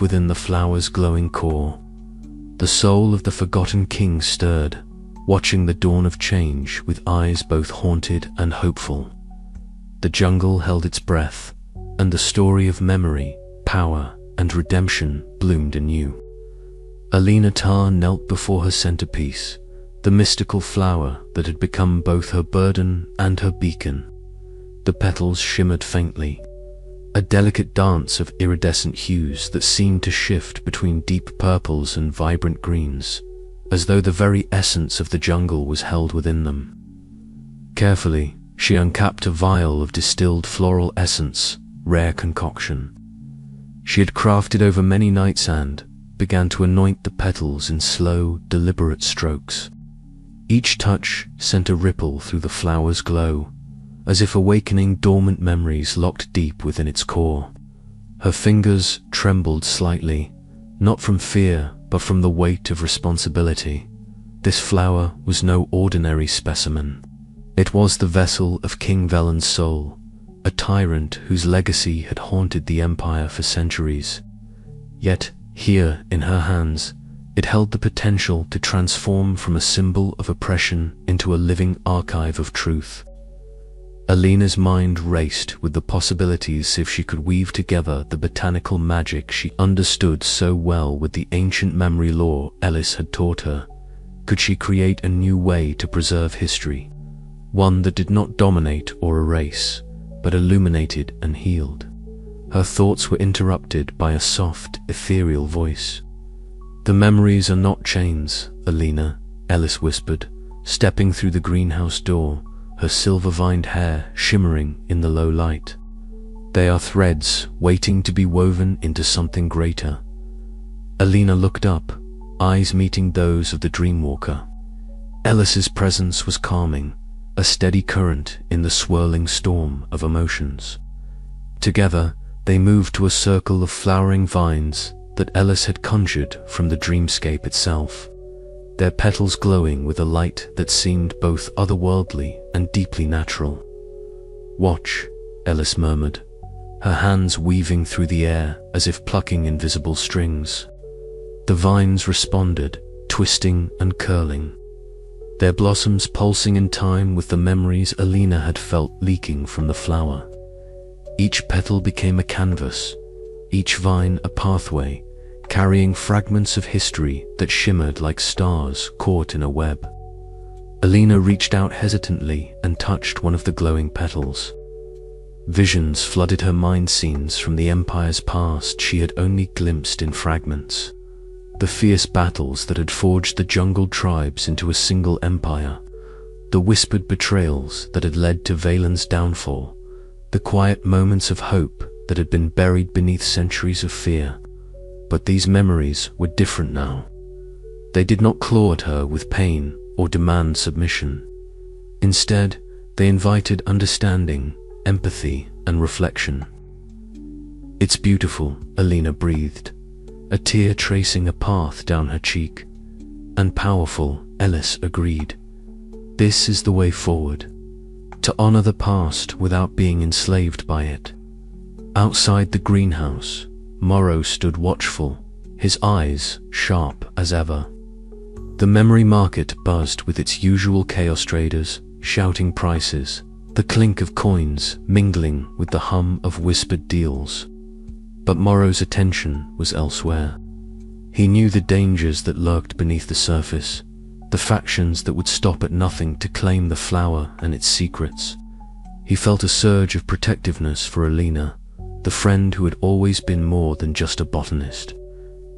deep within the flower's glowing core, the soul of the forgotten king stirred, watching the dawn of change with eyes both haunted and hopeful. The jungle held its breath, and the story of memory, power, and redemption bloomed anew. Alina Tar knelt before her centerpiece, the mystical flower that had become both her burden and her beacon. The petals shimmered faintly, a delicate dance of iridescent hues that seemed to shift between deep purples and vibrant greens, as though the very essence of the jungle was held within them. Carefully, she uncapped a vial of distilled floral essence, rare concoction. She had crafted over many nights and began to anoint the petals in slow, deliberate strokes. Each touch sent a ripple through the flower's glow, as if awakening dormant memories locked deep within its core. Her fingers trembled slightly, not from fear, but from the weight of responsibility. This flower was no ordinary specimen. It was the vessel of King Velen's soul, a tyrant whose legacy had haunted the empire for centuries. Yet, here in her hands, it held the potential to transform from a symbol of oppression into a living archive of truth. Alina's mind raced with the possibilities if she could weave together the botanical magic she understood so well with the ancient memory lore Ellis had taught her. Could she create a new way to preserve history, one that did not dominate or erase, but illuminated and healed? Her thoughts were interrupted by a soft, ethereal voice. "The memories are not chains, Alina," Ellis whispered, stepping through the greenhouse door, her silver-vined hair shimmering in the low light. "They are threads waiting to be woven into something greater." Alina looked up, eyes meeting those of the dreamwalker. Ellis's presence was calming, a steady current in the swirling storm of emotions. Together, they moved to a circle of flowering vines that Ellis had conjured from the dreamscape itself, their petals glowing with a light that seemed both otherworldly and deeply natural. "Watch," Ellis murmured, her hands weaving through the air as if plucking invisible strings. The vines responded, twisting and curling, their blossoms pulsing in time with the memories Alina had felt leaking from the flower. Each petal became a canvas, each vine a pathway, carrying fragments of history that shimmered like stars caught in a web. Alina reached out hesitantly and touched one of the glowing petals. Visions flooded her mind, scenes from the empire's past she had only glimpsed in fragments. The fierce battles that had forged the jungle tribes into a single empire, the whispered betrayals that had led to Valen's downfall, the quiet moments of hope that had been buried beneath centuries of fear. But these memories were different now. They did not claw at her with pain or demand submission. Instead, they invited understanding, empathy, and reflection. "It's beautiful," Alina breathed, a tear tracing a path down her cheek. "And powerful," Ellis agreed. "This is the way forward, to honor the past without being enslaved by it." Outside the greenhouse, Morrow stood watchful, his eyes sharp as ever. The memory market buzzed with its usual chaos traders, shouting prices, the clink of coins mingling with the hum of whispered deals. But Morrow's attention was elsewhere. He knew the dangers that lurked beneath the surface, the factions that would stop at nothing to claim the flower and its secrets. He felt a surge of protectiveness for Alina, the friend who had always been more than just a botanist.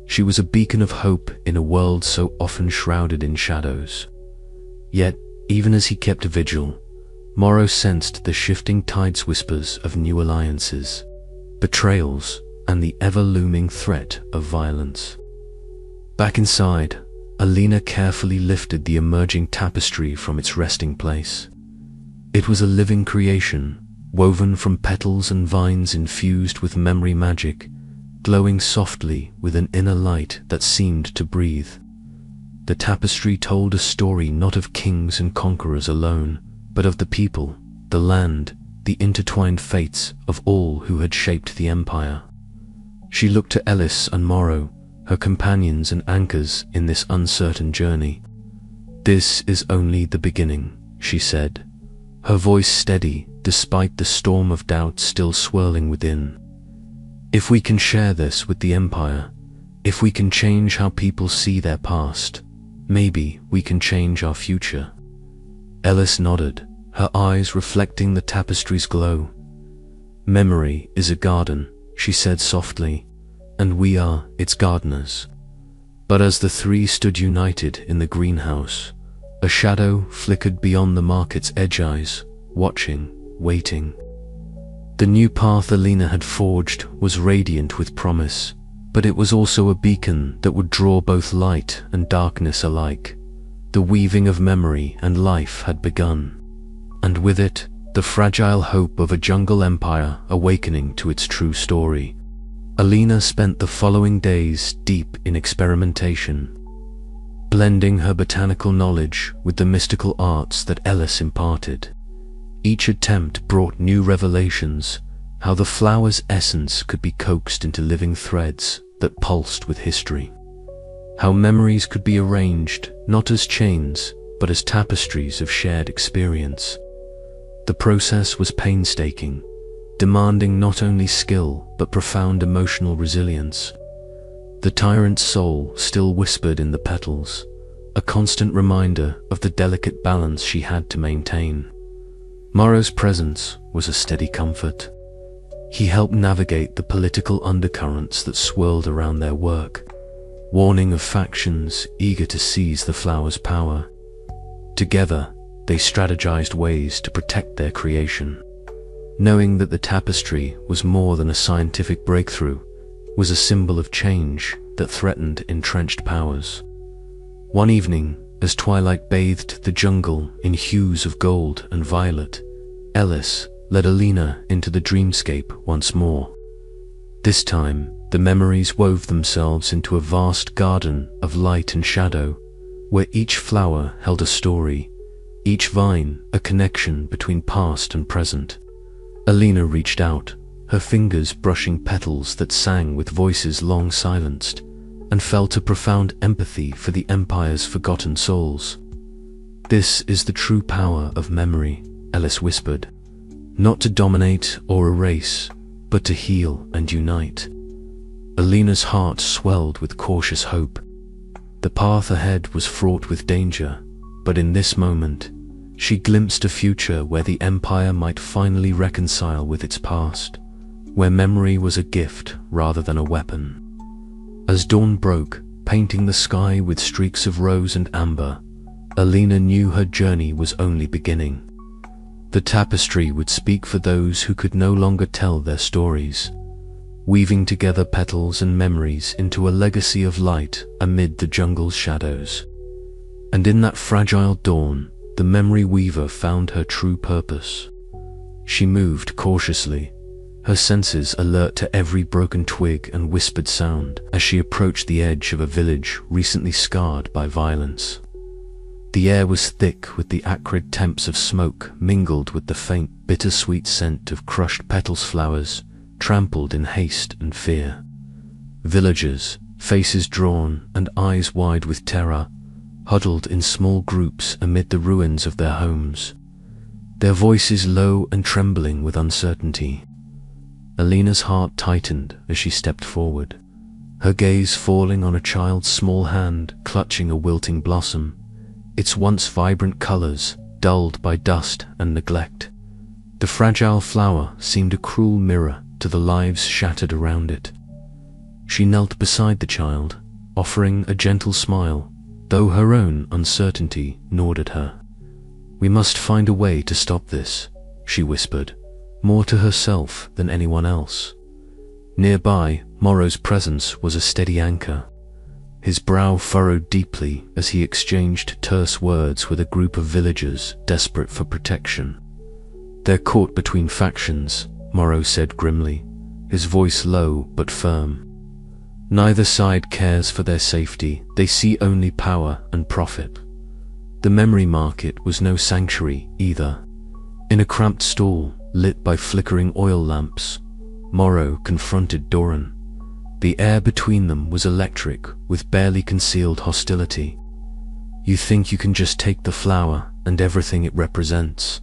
She was a beacon of hope in a world so often shrouded in shadows. Yet, even as he kept vigil, Morrow sensed the shifting tides whispers of new alliances, betrayals, and the ever-looming threat of violence. Back inside, Alina carefully lifted the emerging tapestry from its resting place. It was a living creation, woven from petals and vines infused with memory magic, glowing softly with an inner light that seemed to breathe. The tapestry told a story not of kings and conquerors alone, but of the people, the land, the intertwined fates of all who had shaped the empire. She looked to Ellis and Morrow, her companions and anchors in this uncertain journey. "This is only the beginning," she said, her voice steady despite the storm of doubt still swirling within. "If we can share this with the Empire, if we can change how people see their past, maybe we can change our future." Ellis nodded, her eyes reflecting the tapestry's glow. "Memory is a garden," she said softly, "and we are its gardeners." But as the three stood united in the greenhouse, a shadow flickered beyond the market's edges, watching, waiting. The new path Alina had forged was radiant with promise, but it was also a beacon that would draw both light and darkness alike. The weaving of memory and life had begun, and with it, the fragile hope of a jungle empire awakening to its true story. Alina spent the following days deep in experimentation, blending her botanical knowledge with the mystical arts that Ellis imparted. Each attempt brought new revelations, how the flower's essence could be coaxed into living threads that pulsed with history, how memories could be arranged not as chains, but as tapestries of shared experience. The process was painstaking, demanding not only skill but profound emotional resilience. The tyrant's soul still whispered in the petals, a constant reminder of the delicate balance she had to maintain. Morrow's presence was a steady comfort. He helped navigate the political undercurrents that swirled around their work, warning of factions eager to seize the flower's power. Together, they strategized ways to protect their creation. Knowing that the tapestry was more than a scientific breakthrough, was a symbol of change that threatened entrenched powers. One evening, as twilight bathed the jungle in hues of gold and violet, Ellis led Alina into the dreamscape once more. This time, the memories wove themselves into a vast garden of light and shadow, where each flower held a story, each vine a connection between past and present. Alina reached out, her fingers brushing petals that sang with voices long silenced, and felt a profound empathy for the Empire's forgotten souls. "This is the true power of memory," Ellis whispered. "Not to dominate or erase, but to heal and unite." Alina's heart swelled with cautious hope. The path ahead was fraught with danger, but in this moment, she glimpsed a future where the Empire might finally reconcile with its past, where memory was a gift rather than a weapon. As dawn broke, painting the sky with streaks of rose and amber, Alina knew her journey was only beginning. The tapestry would speak for those who could no longer tell their stories, weaving together petals and memories into a legacy of light amid the jungle's shadows. And in that fragile dawn, the memory weaver found her true purpose. She moved cautiously, her senses alert to every broken twig and whispered sound as she approached the edge of a village recently scarred by violence. The air was thick with the acrid temps of smoke mingled with the faint, bittersweet scent of crushed petals flowers trampled in haste and fear. Villagers, faces drawn and eyes wide with terror, huddled in small groups amid the ruins of their homes, their voices low and trembling with uncertainty. Alina's heart tightened as she stepped forward, her gaze falling on a child's small hand clutching a wilting blossom, its once vibrant colors dulled by dust and neglect. The fragile flower seemed a cruel mirror to the lives shattered around it. She knelt beside the child, offering a gentle smile, though her own uncertainty gnawed at her. "We must find a way to stop this," she whispered, more to herself than anyone else. Nearby, Morrow's presence was a steady anchor. His brow furrowed deeply as he exchanged terse words with a group of villagers desperate for protection. "They're caught between factions," Morrow said grimly, his voice low but firm. "Neither side cares for their safety, they see only power and profit." The memory market was no sanctuary either. In a cramped stall, lit by flickering oil lamps, Morrow confronted Doran. The air between them was electric, with barely concealed hostility. "You think you can just take the flower and everything it represents?"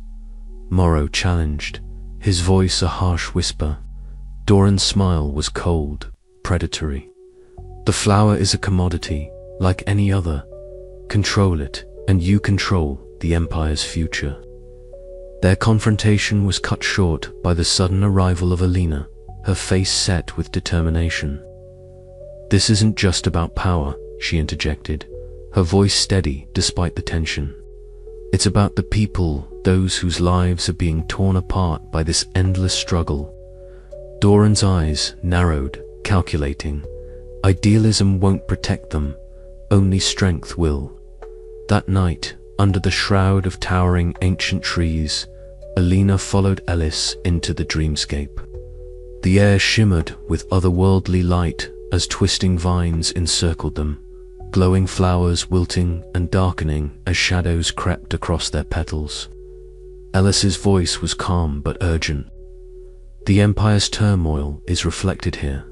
Morrow challenged, his voice a harsh whisper. Doran's smile was cold, predatory. "The flower is a commodity, like any other. Control it, and you control the Empire's future." Their confrontation was cut short by the sudden arrival of Alina, her face set with determination. "This isn't just about power," she interjected, her voice steady despite the tension. "It's about the people, those whose lives are being torn apart by this endless struggle." Doran's eyes narrowed, calculating. Idealism won't protect them, only strength will. That night, under the shroud of towering ancient trees, Alina followed Ellis into the dreamscape. The air shimmered with otherworldly light as twisting vines encircled them, glowing flowers wilting and darkening as shadows crept across their petals. Ellis's voice was calm but urgent. "The Empire's turmoil is reflected here.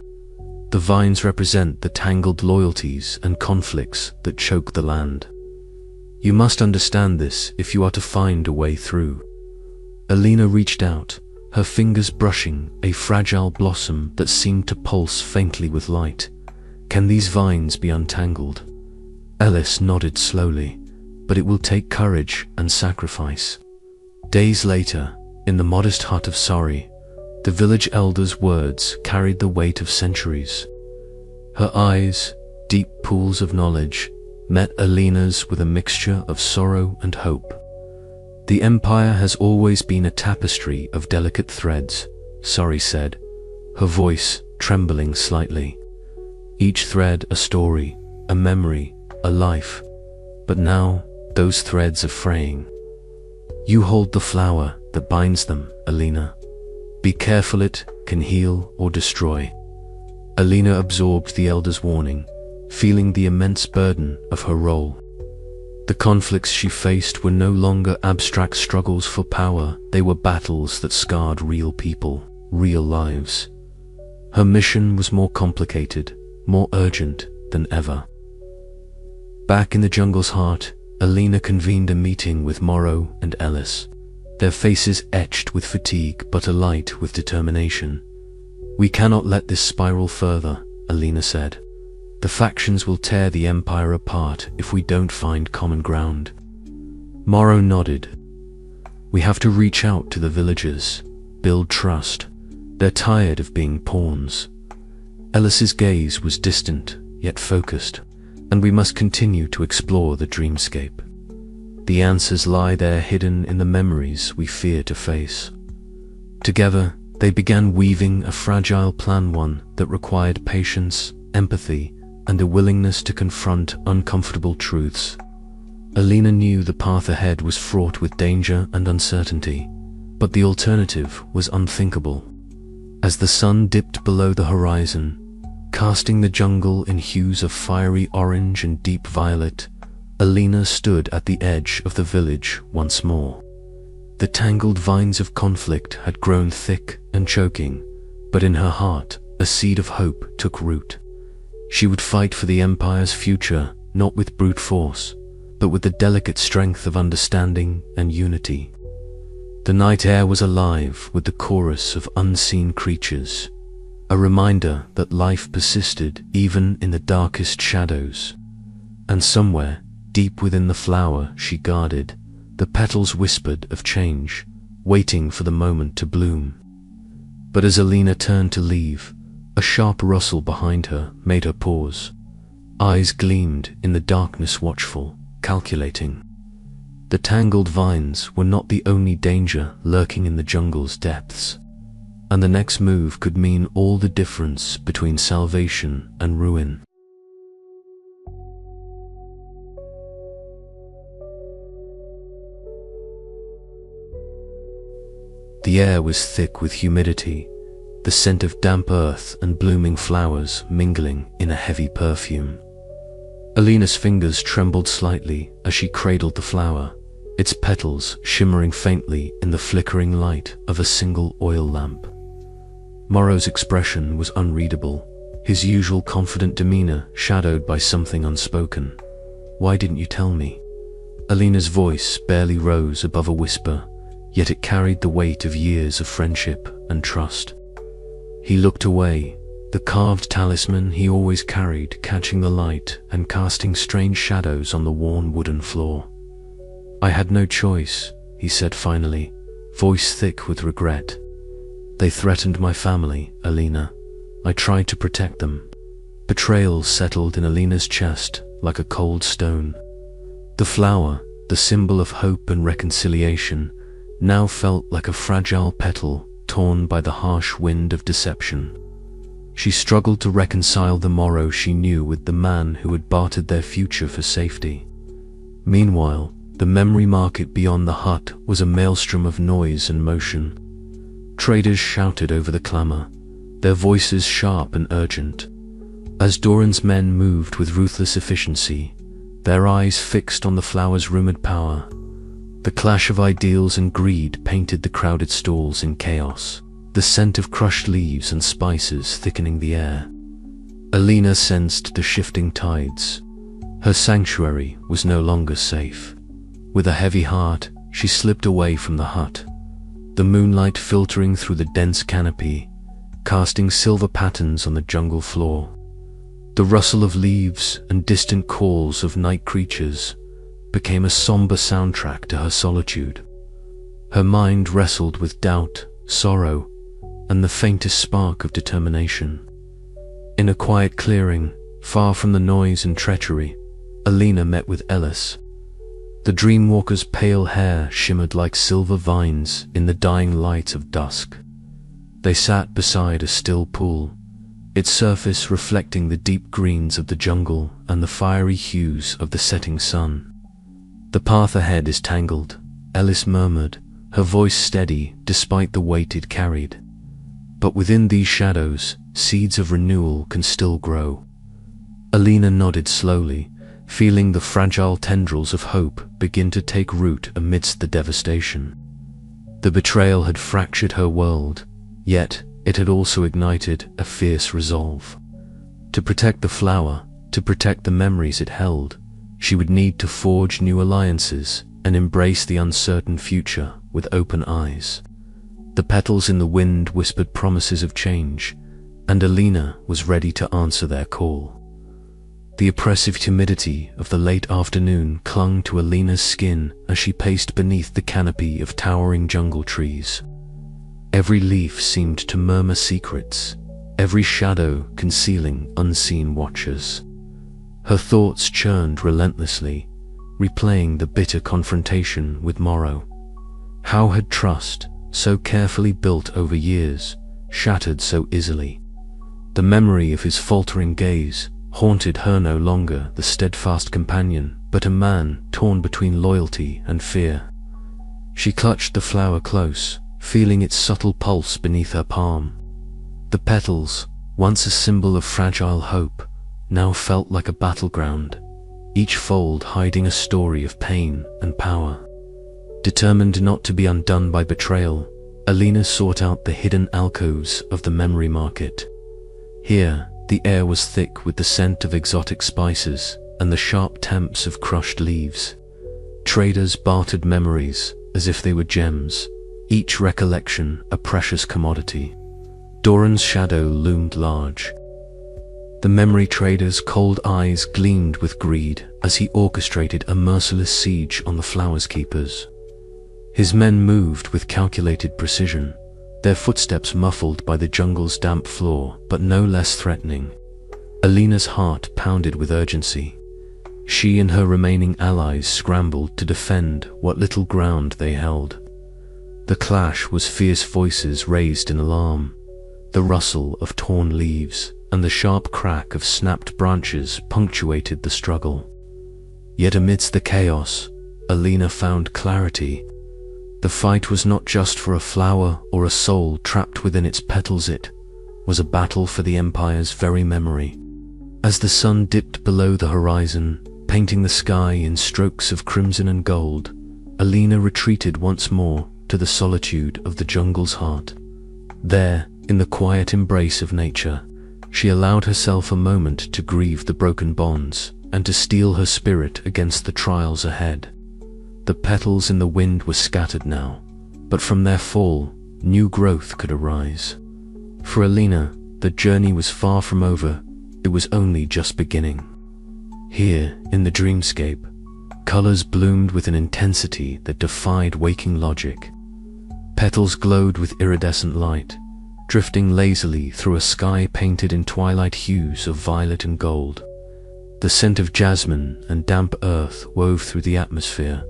The vines represent the tangled loyalties and conflicts that choke the land. You must understand this if you are to find a way through." Alina reached out, her fingers brushing a fragile blossom that seemed to pulse faintly with light. "Can these vines be untangled?" Ellis nodded slowly, "But it will take courage and sacrifice." Days later, in the modest hut of Sorry, the village elder's words carried the weight of centuries. Her eyes, deep pools of knowledge, met Alina's with a mixture of sorrow and hope. "The Empire has always been a tapestry of delicate threads," Sorry said, her voice trembling slightly. "Each thread a story, a memory, a life. But now, those threads are fraying. You hold the flower that binds them, Alina. Be careful, it can heal or destroy." Alina absorbed the elder's warning, feeling the immense burden of her role. The conflicts she faced were no longer abstract struggles for power, they were battles that scarred real people, real lives. Her mission was more complicated, more urgent than ever. Back in the jungle's heart, Alina convened a meeting with Morrow and Ellis, their faces etched with fatigue but alight with determination. "We cannot let this spiral further," Alina said. "The factions will tear the Empire apart if we don't find common ground." Morrow nodded. "We have to reach out to the villagers, build trust. They're tired of being pawns." Ellis's gaze was distant, yet focused, "And we must continue to explore the dreamscape. The answers lie there hidden in the memories we fear to face." Together, they began weaving a fragile plan, one that required patience, empathy, and a willingness to confront uncomfortable truths. Alina knew the path ahead was fraught with danger and uncertainty, but the alternative was unthinkable. As the sun dipped below the horizon, casting the jungle in hues of fiery orange and deep violet, Alina stood at the edge of the village once more. The tangled vines of conflict had grown thick and choking, but in her heart, a seed of hope took root. She would fight for the Empire's future, not with brute force, but with the delicate strength of understanding and unity. The night air was alive with the chorus of unseen creatures, a reminder that life persisted even in the darkest shadows. And somewhere, deep within the flower she guarded, the petals whispered of change, waiting for the moment to bloom. But as Alina turned to leave, a sharp rustle behind her made her pause. Eyes gleamed in the darkness, watchful, calculating. The tangled vines were not the only danger lurking in the jungle's depths, and the next move could mean all the difference between salvation and ruin. The air was thick with humidity, the scent of damp earth and blooming flowers mingling in a heavy perfume. Alina's fingers trembled slightly as she cradled the flower, its petals shimmering faintly in the flickering light of a single oil lamp. Morrow's expression was unreadable, his usual confident demeanor shadowed by something unspoken. "Why didn't you tell me?" Alina's voice barely rose above a whisper, yet it carried the weight of years of friendship and trust. He looked away, the carved talisman he always carried catching the light and casting strange shadows on the worn wooden floor. "I had no choice," he said finally, voice thick with regret. "They threatened my family, Alina. I tried to protect them." Betrayal settled in Alina's chest like a cold stone. The flower, the symbol of hope and reconciliation, now felt like a fragile petal torn by the harsh wind of deception. She struggled to reconcile the morrow she knew with the man who had bartered their future for safety. Meanwhile, the memory market beyond the hut was a maelstrom of noise and motion. Traders shouted over the clamor, their voices sharp and urgent. As Doran's men moved with ruthless efficiency, their eyes fixed on the flower's rumored power, the clash of ideals and greed painted the crowded stalls in chaos, the scent of crushed leaves and spices thickening the air. Alina sensed the shifting tides. Her sanctuary was no longer safe. With a heavy heart, she slipped away from the hut, the moonlight filtering through the dense canopy, casting silver patterns on the jungle floor. The rustle of leaves and distant calls of night creatures became a somber soundtrack to her solitude. Her mind wrestled with doubt, sorrow, and the faintest spark of determination. In a quiet clearing, far from the noise and treachery, Alina met with Ellis. The dreamwalker's pale hair shimmered like silver vines in the dying light of dusk. They sat beside a still pool, its surface reflecting the deep greens of the jungle and the fiery hues of the setting sun. "The path ahead is tangled," Ellis murmured, her voice steady despite the weight it carried. "But within these shadows, seeds of renewal can still grow." Alina nodded slowly, feeling the fragile tendrils of hope begin to take root amidst the devastation. The betrayal had fractured her world, yet it had also ignited a fierce resolve. To protect the flower, to protect the memories it held, she would need to forge new alliances and embrace the uncertain future with open eyes. The petals in the wind whispered promises of change, and Alina was ready to answer their call. The oppressive humidity of the late afternoon clung to Alina's skin as she paced beneath the canopy of towering jungle trees. Every leaf seemed to murmur secrets, every shadow concealing unseen watchers. Her thoughts churned relentlessly, replaying the bitter confrontation with Morrow. How had trust, so carefully built over years, shattered so easily? The memory of his faltering gaze haunted her, no longer the steadfast companion, but a man torn between loyalty and fear. She clutched the flower close, feeling its subtle pulse beneath her palm. The petals, once a symbol of fragile hope, now felt like a battleground, each fold hiding a story of pain and power. Determined not to be undone by betrayal, Alina sought out the hidden alcoves of the memory market. Here, the air was thick with the scent of exotic spices and the sharp temps of crushed leaves. Traders bartered memories as if they were gems, each recollection a precious commodity. Doran's shadow loomed large. The memory trader's cold eyes gleamed with greed as he orchestrated a merciless siege on the flowers keepers. His men moved with calculated precision, their footsteps muffled by the jungle's damp floor, but no less threatening. Alina's heart pounded with urgency. She and her remaining allies scrambled to defend what little ground they held. The clash was fierce voices raised in alarm, the rustle of torn leaves and the sharp crack of snapped branches punctuated the struggle. Yet amidst the chaos, Alina found clarity. The fight was not just for a flower or a soul trapped within its petals, it was a battle for the Empire's very memory. As the sun dipped below the horizon, painting the sky in strokes of crimson and gold, Alina retreated once more to the solitude of the jungle's heart. There, in the quiet embrace of nature, She allowed herself a moment to grieve the broken bonds and to steel her spirit against the trials ahead. The petals in the wind were scattered now, but from their fall, new growth could arise. For Alina, the journey was far from over, it was only just beginning. Here, in the dreamscape, colors bloomed with an intensity that defied waking logic. Petals glowed with iridescent light, drifting lazily through a sky painted in twilight hues of violet and gold. The scent of jasmine and damp earth wove through the atmosphere,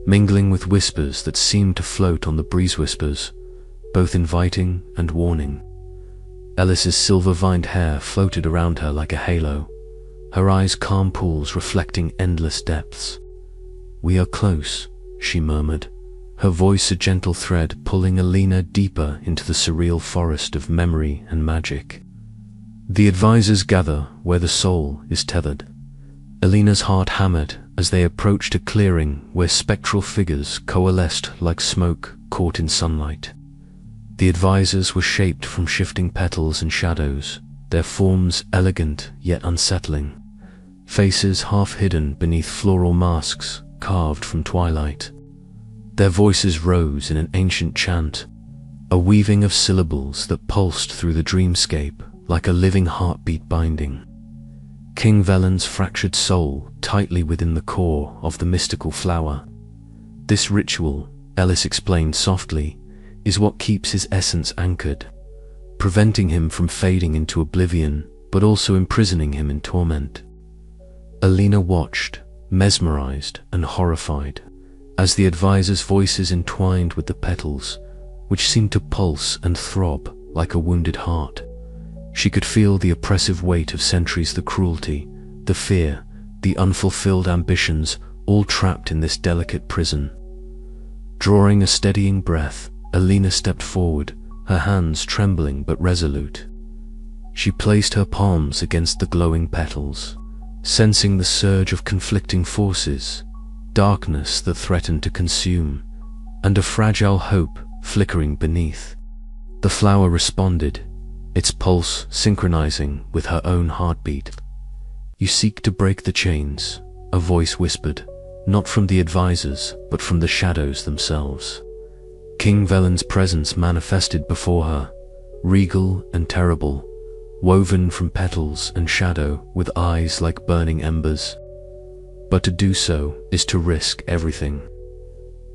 mingling with whispers that seemed to float on the breeze whispers, both inviting and warning. Alice's silver-vined hair floated around her like a halo, her eyes calm pools reflecting endless depths. "We are close," she murmured, her voice a gentle thread pulling Alina deeper into the surreal forest of memory and magic. The advisors gather where the soul is tethered. Alina's heart hammered as they approached a clearing where spectral figures coalesced like smoke caught in sunlight. The advisors were shaped from shifting petals and shadows, their forms elegant yet unsettling, faces half hidden beneath floral masks carved from twilight. Their voices rose in an ancient chant, a weaving of syllables that pulsed through the dreamscape like a living heartbeat binding. King Velen's fractured soul tightly within the core of the mystical flower. This ritual, Alice explained softly, is what keeps his essence anchored, preventing him from fading into oblivion, but also imprisoning him in torment. Alina watched, mesmerized and horrified, as the advisors' voices entwined with the petals, which seemed to pulse and throb like a wounded heart. She could feel the oppressive weight of centuries, the cruelty, the fear, the unfulfilled ambitions, all trapped in this delicate prison. Drawing a steadying breath, Alina stepped forward, her hands trembling but resolute. She placed her palms against the glowing petals, sensing the surge of conflicting forces, darkness that threatened to consume, and a fragile hope flickering beneath. The flower responded, its pulse synchronizing with her own heartbeat. "You seek to break the chains," a voice whispered, not from the advisors, but from the shadows themselves. King Velen's presence manifested before her, regal and terrible, woven from petals and shadow with eyes like burning embers. But to do so is to risk everything.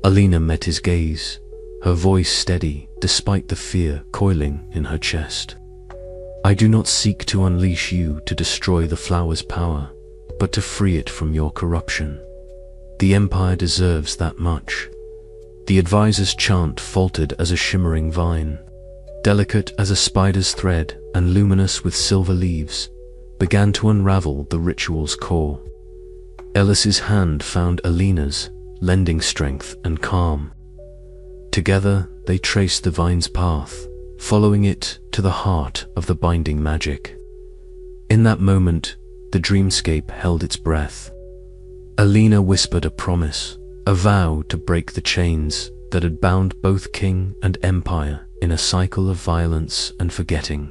Alina met his gaze, her voice steady despite the fear coiling in her chest. "I do not seek to unleash you to destroy the flower's power, but to free it from your corruption. The Empire deserves that much." The advisor's chant faltered as a shimmering vine, delicate as a spider's thread and luminous with silver leaves, began to unravel the ritual's core. Alice's hand found Alina's, lending strength and calm. Together they traced the vine's path, following it to the heart of the binding magic. In that moment, the dreamscape held its breath. Alina whispered a promise, a vow to break the chains that had bound both king and empire in a cycle of violence and forgetting.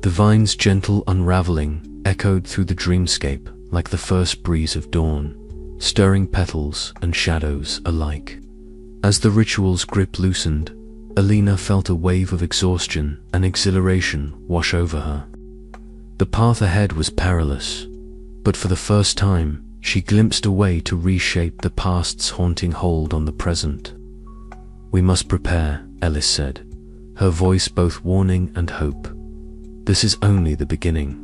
The vine's gentle unraveling echoed through the dreamscape like the first breeze of dawn, stirring petals and shadows alike. As the ritual's grip loosened, Alina felt a wave of exhaustion and exhilaration wash over her. The path ahead was perilous, but for the first time, she glimpsed a way to reshape the past's haunting hold on the present. "We must prepare," Alice said, her voice both warning and hope. "This is only the beginning."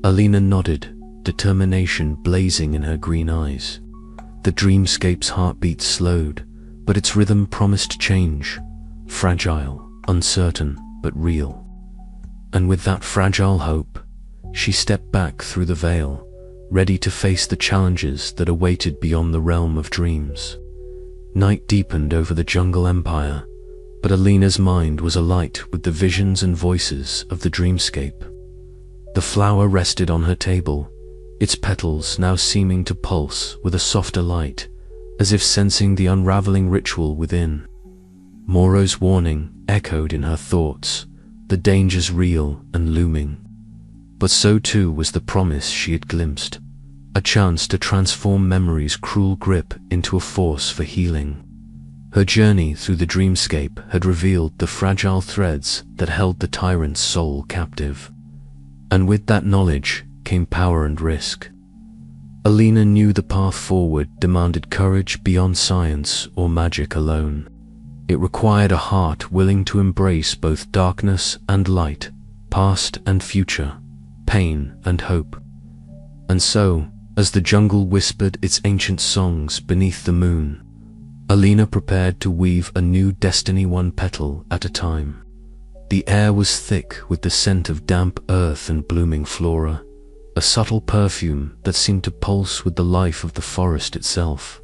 Alina nodded, determination blazing in her green eyes. The dreamscape's heartbeat slowed, but its rhythm promised change, fragile, uncertain, but real. And with that fragile hope, she stepped back through the veil, ready to face the challenges that awaited beyond the realm of dreams. Night deepened over the jungle empire, but Alina's mind was alight with the visions and voices of the dreamscape. The flower rested on her table, its petals now seeming to pulse with a softer light, as if sensing the unraveling ritual within. Moro's warning echoed in her thoughts, the dangers real and looming. But so too was the promise she had glimpsed, a chance to transform memory's cruel grip into a force for healing. Her journey through the dreamscape had revealed the fragile threads that held the tyrant's soul captive. And with that knowledge came power and risk. Alina knew the path forward demanded courage beyond science or magic alone. It required a heart willing to embrace both darkness and light, past and future, pain and hope. And so, as the jungle whispered its ancient songs beneath the moon, Alina prepared to weave a new destiny one petal at a time. The air was thick with the scent of damp earth and blooming flora, a subtle perfume that seemed to pulse with the life of the forest itself.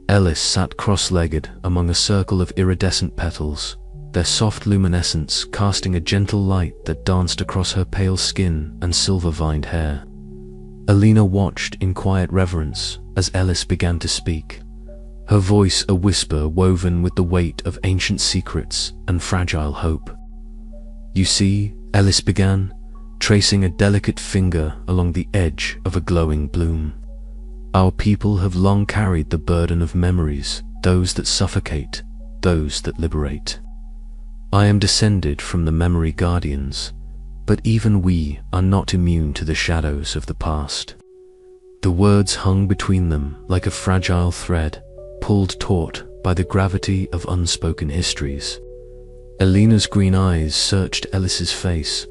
Ellis sat cross-legged among a circle of iridescent petals, their soft luminescence casting a gentle light that danced across her pale skin and silver-vined hair. Alina watched in quiet reverence as Ellis began to speak, her voice a whisper woven with the weight of ancient secrets and fragile hope. "You see," Ellis began, tracing a delicate finger along the edge of a glowing bloom. "Our people have long carried the burden of memories, those that suffocate, those that liberate. I am descended from the memory guardians, but even we are not immune to the shadows of the past." The words hung between them like a fragile thread, pulled taut by the gravity of unspoken histories. Alina's green eyes searched Ellis's face,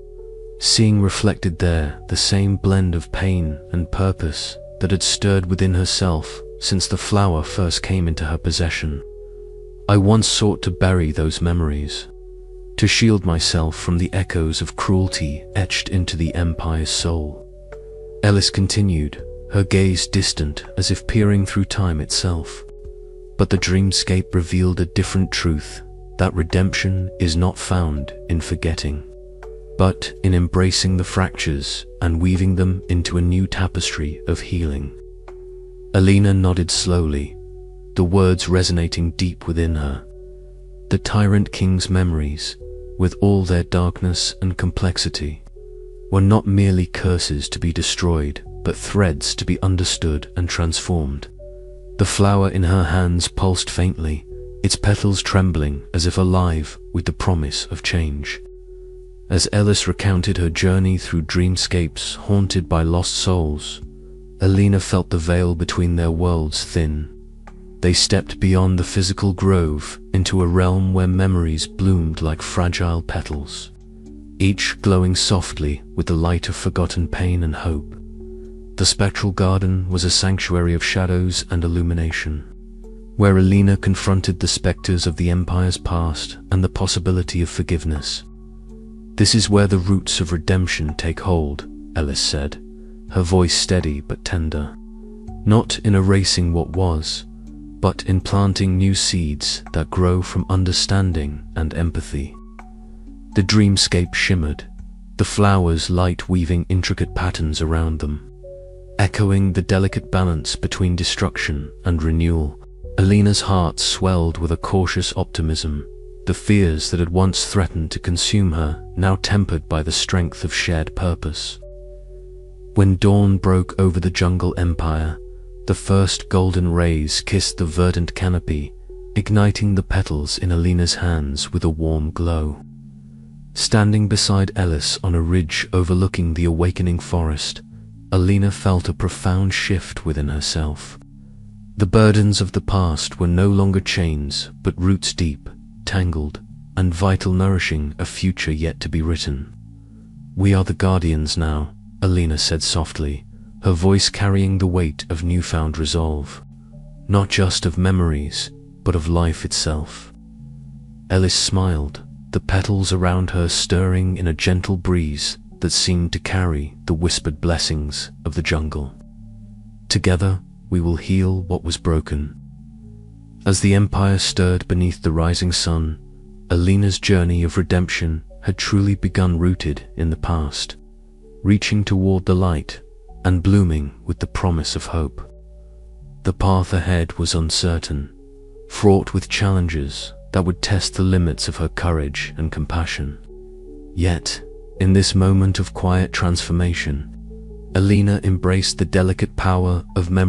seeing reflected there the same blend of pain and purpose that had stirred within herself since the flower first came into her possession. "I once sought to bury those memories, to shield myself from the echoes of cruelty etched into the Empire's soul." Ellis continued, her gaze distant as if peering through time itself. But the dreamscape revealed a different truth, that redemption is not found in forgetting, but in embracing the fractures and weaving them into a new tapestry of healing. Alina nodded slowly, the words resonating deep within her. The Tyrant King's memories, with all their darkness and complexity, were not merely curses to be destroyed, but threads to be understood and transformed. The flower in her hands pulsed faintly, its petals trembling as if alive with the promise of change. As Ellis recounted her journey through dreamscapes haunted by lost souls, Alina felt the veil between their worlds thin. They stepped beyond the physical grove into a realm where memories bloomed like fragile petals, each glowing softly with the light of forgotten pain and hope. The spectral garden was a sanctuary of shadows and illumination, where Alina confronted the specters of the Empire's past and the possibility of forgiveness. "This is where the roots of redemption take hold," Ellis said, her voice steady but tender. "Not in erasing what was, but in planting new seeds that grow from understanding and empathy." The dreamscape shimmered, the flowers light weaving intricate patterns around them, echoing the delicate balance between destruction and renewal. Alina's heart swelled with a cautious optimism, the fears that had once threatened to consume her now tempered by the strength of shared purpose. When dawn broke over the jungle empire, the first golden rays kissed the verdant canopy, igniting the petals in Alina's hands with a warm glow. Standing beside Ellis on a ridge overlooking the awakening forest, Alina felt a profound shift within herself. The burdens of the past were no longer chains, but roots deep, tangled, and vital, nourishing a future yet to be written. "We are the guardians now," Alina said softly, her voice carrying the weight of newfound resolve. "Not just of memories, but of life itself." Ellis smiled, the petals around her stirring in a gentle breeze that seemed to carry the whispered blessings of the jungle. "Together, we will heal what was broken." As the Empire stirred beneath the rising sun, Alina's journey of redemption had truly begun, rooted in the past, reaching toward the light and blooming with the promise of hope. The path ahead was uncertain, fraught with challenges that would test the limits of her courage and compassion. Yet, In this moment of quiet transformation, Alina embraced the delicate power of memory.